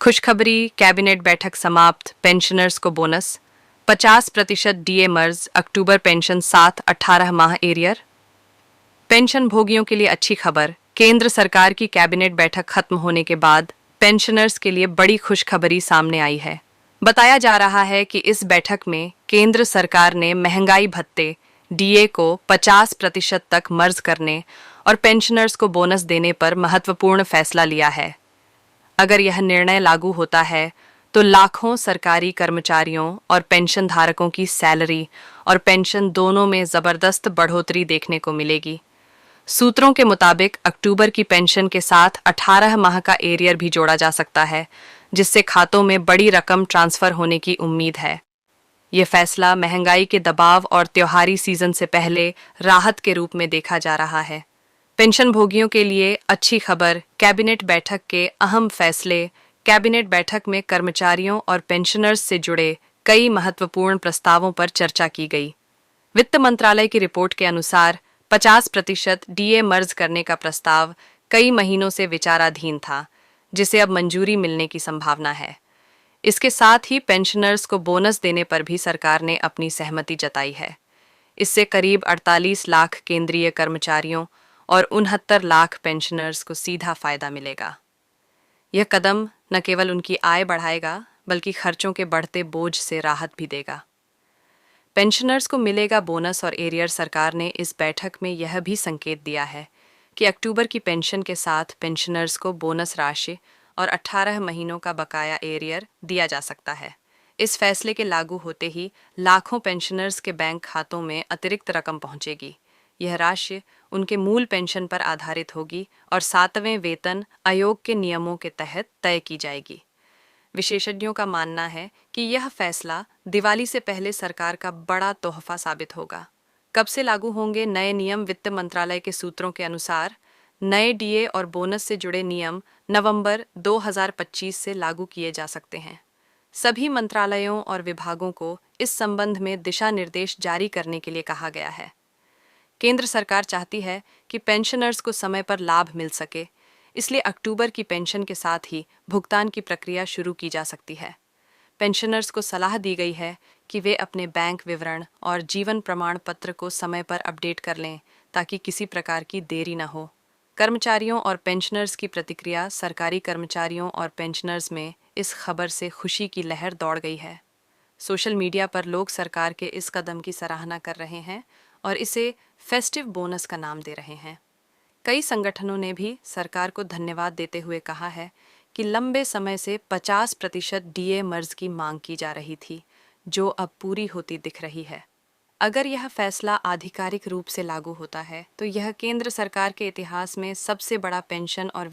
खुशखबरी, कैबिनेट बैठक समाप्त, पेंशनर्स को बोनस, 50% डीए मर्ज, अक्टूबर पेंशन 7-18 माह एरियर। पेंशन भोगियों के लिए अच्छी खबर, केंद्र सरकार की कैबिनेट बैठक खत्म होने के बाद पेंशनर्स के लिए बड़ी खुशखबरी सामने आई है। बताया जा रहा है कि इस बैठक में केंद्र सरकार ने महंगाई भत्ते डीए को 50% तक मर्ज करने और पेंशनर्स को बोनस देने पर महत्वपूर्ण फैसला लिया है। अगर यह निर्णय लागू होता है तो लाखों सरकारी कर्मचारियों और पेंशन धारकों की सैलरी और पेंशन दोनों में जबरदस्त बढ़ोतरी देखने को मिलेगी। सूत्रों के मुताबिक अक्टूबर की पेंशन के साथ 18 माह का एरियर भी जोड़ा जा सकता है, जिससे खातों में बड़ी रकम ट्रांसफर होने की उम्मीद है। ये फैसला महंगाई के दबाव और त्योहारी सीजन से पहले राहत के रूप में देखा जा रहा है। पेंशन भोगियों के लिए अच्छी खबर, कैबिनेट बैठक के अहम फैसले। कैबिनेट बैठक में कर्मचारियों और पेंशनर्स से जुड़े कई महत्वपूर्ण प्रस्तावों पर चर्चा की गई। वित्त मंत्रालय की रिपोर्ट के अनुसार 50% डीए मर्ज करने का प्रस्ताव कई महीनों से विचाराधीन था, जिसे अब मंजूरी मिलने की संभावना है। इसके साथ ही पेंशनर्स को बोनस देने पर भी सरकार ने अपनी सहमति जताई है। इससे करीब 48 लाख केंद्रीय कर्मचारियों और 69 लाख पेंशनर्स को सीधा फायदा मिलेगा। यह कदम न केवल उनकी आय बढ़ाएगा, बल्कि खर्चों के बढ़ते बोझ से राहत भी देगा। पेंशनर्स को मिलेगा बोनस और एरियर। सरकार ने इस बैठक में यह भी संकेत दिया है कि अक्टूबर की पेंशन के साथ पेंशनर्स को बोनस राशि और 18 महीनों का बकाया एरियर दिया जा सकता है। इस फैसले के लागू होते ही लाखों पेंशनर्स के बैंक खातों में अतिरिक्त रकम पहुंचेगी। यह राशि उनके मूल पेंशन पर आधारित होगी और 7वें वेतन आयोग के नियमों के तहत तय की जाएगी। विशेषज्ञों का मानना है कि यह फैसला दिवाली से पहले सरकार का बड़ा तोहफा साबित होगा। कब से लागू होंगे नए नियम? वित्त मंत्रालय के सूत्रों के अनुसार नए डीए और बोनस से जुड़े नियम नवंबर 2025 से लागू किए जा सकते हैं। सभी मंत्रालयों और विभागों को इस संबंध में दिशा निर्देश जारी करने के लिए कहा गया है। केंद्र सरकार चाहती है कि पेंशनर्स को समय पर लाभ मिल सके, इसलिए अक्टूबर की पेंशन के साथ ही भुगतान की प्रक्रिया शुरू की जा सकती है। पेंशनर्स को सलाह दी गई है कि वे अपने बैंक विवरण और जीवन प्रमाण पत्र को समय पर अपडेट कर लें, ताकि किसी प्रकार की देरी न हो। कर्मचारियों और पेंशनर्स की प्रतिक्रिया। सरकारी कर्मचारियों और पेंशनर्स में इस खबर से खुशी की लहर दौड़ गई है। सोशल मीडिया पर लोग सरकार के इस कदम की सराहना कर रहे हैं और इसे फेस्टिव बोनस का नाम दे रहे हैं। कई संगठनों ने भी सरकार को धन्यवाद देते हुए कहा है कि लंबे समय से 50% डीए मर्ज की मांग की जा रही थी, जो अब पूरी होती दिख रही है। अगर यह फैसला आधिकारिक रूप से लागू होता है तो यह केंद्र सरकार के इतिहास में सबसे बड़ा पेंशन और